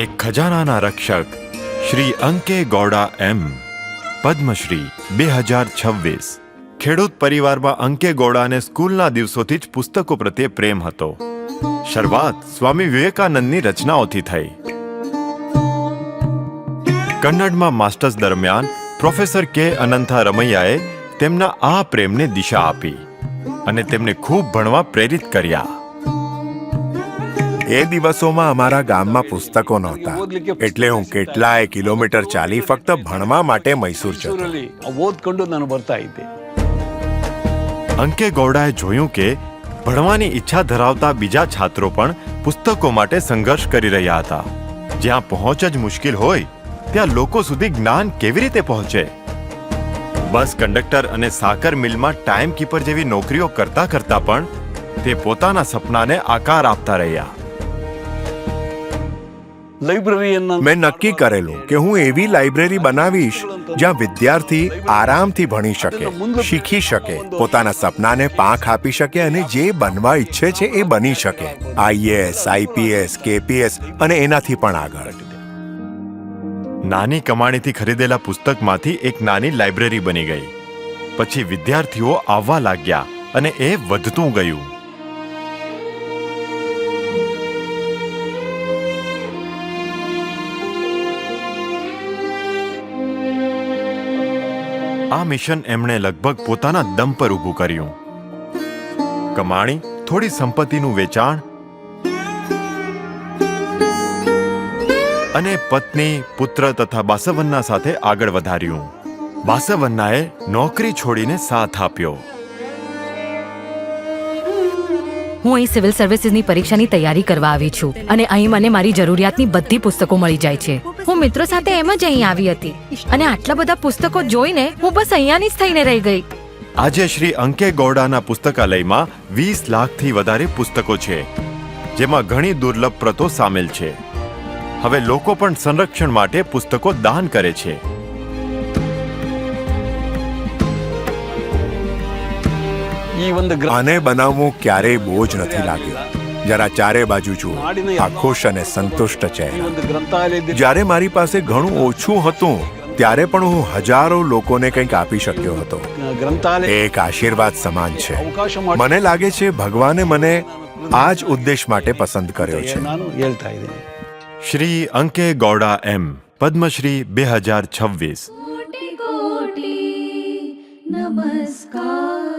એક ખજાનાના રક્ષક શ્રી અંકે ગૌડા એમ, પદ્મશ્રી 2026. ખેડૂત પરિવારમાં અંકે ગૌડાને સ્કૂલના દિવસોથી જ પુસ્તકો પ્રત્યે પ્રેમ હતો. શરૂઆત સ્વામી વિવેકાનંદની રચનાઓથી થઈ. કન્નડમાં માસ્ટર્સ દરમિયાન પ્રોફેસર કે અનંથા રમૈયાએ તેમના આ પ્રેમને દિશા આપી અને તેમને ખૂબ ભણવા પ્રેરિત કર્યા. એ દિવસોમાં અમારા ગામમાં પુસ્તકો નહોતા, એટલે હું કેટલાય કિલોમીટર ચાલી ફક્ત ભણવા માટે મૈસૂર જતો. ಓದ್ಕೊಂಡು ನಾನು ಬರ್ತಾ ಇದ್ದೆ. અંકે ગૌડાએ જોયું કે ભણવાની ઈચ્છા ધરાવતા બીજા છાત્રો પણ પુસ્તકો માટે સંઘર્ષ કરી રહ્યા હતા. જ્યાં પહોંચ જ મુશ્કેલ હોય ત્યાં લોકો સુધી જ્ઞાન કેવી રીતે પહોંચે? બસ કંડક્ટર અને સાકર મિલમાં ટાઈમ કીપર જેવી નોકરીઓ કરતા કરતા પણ તે પોતાના સપનાને આકાર આપતા રહ્યા. મેં નક્કી કરેલું કે હું એવી લાઇબ્રેરી બનાવીશ જ્યાં વિદ્યાર્થી આરામથી ભણી શકે, શીખી શકે, પોતાના સપનાને પાંખ આપી શકે અને જે બનવા ઈચ્છે છે એ બની શકે. આઈએએસ, આઈપીએસ, કેપીએસ અને એનાથી પણ આગળ. નાની કમાણીથી ખરીદેલા પુસ્તકમાંથી એક નાની લાઇબ્રેરી બની ગઈ. પછી વિદ્યાર્થીઓ આવવા લાગ્યા અને એ વધતું ગયું. આ મિશન એમણે લગભગ પોતાના દમ પર ઊભું કર્યું. કમાણી, થોડી સંપત્તિનું વેચાણ અને પત્ની, પુત્ર તથા બાસવન્ના સાથે આગળ વધાર્યું. બાસવન્નાએ નોકરી છોડીને સાથ આપ્યો. હું અહીં સિવિલ સર્વિસીસની પરીક્ષાની તૈયારી કરવા આવી છું અને અહીં મને મારી જરૂરિયાતની બધી પુસ્તકો મળી જાય છે. હું મિત્રો સાથે એમ જ અહીં આવી હતી અને આટલા બધા પુસ્તકો જોઈને હું બસ અહીંયાની જ થઈને રહી ગઈ. આજે શ્રી અંકે ગૌડાના પુસ્તકાલયમાં 20 લાખથી વધારે પુસ્તકો છે, જેમાં ઘણી દુર્લભ પ્રતો સામેલ છે. હવે લોકો પણ સંરક્ષણ માટે પુસ્તકો દાન કરે છે. આને બનાવવું ક્યારેય બોજ નથી લાગ્યું. જરા ચારે બાજુ જુઓ, આ ખુશ અને સંતુષ્ટ ચહેરા. જ્યારે મારી પાસે ઘણું ઓછું હતું ત્યારે પણ હું હજારો લોકોને કંઈક આપી શક્યો હતો. એક આશીર્વાદ સમાન છે. મને લાગે છે ભગવાને મને આ જ ઉદ્દેશ માટે પસંદ કર્યો છે. ನಾನು ಹೇಳ್ತಾ ಇದ್ದೀನಿ. શ્રી અંકે ગૌડા એમ, પદ્મશ્રી 2026. કોટી કોટી નમસ્કાર.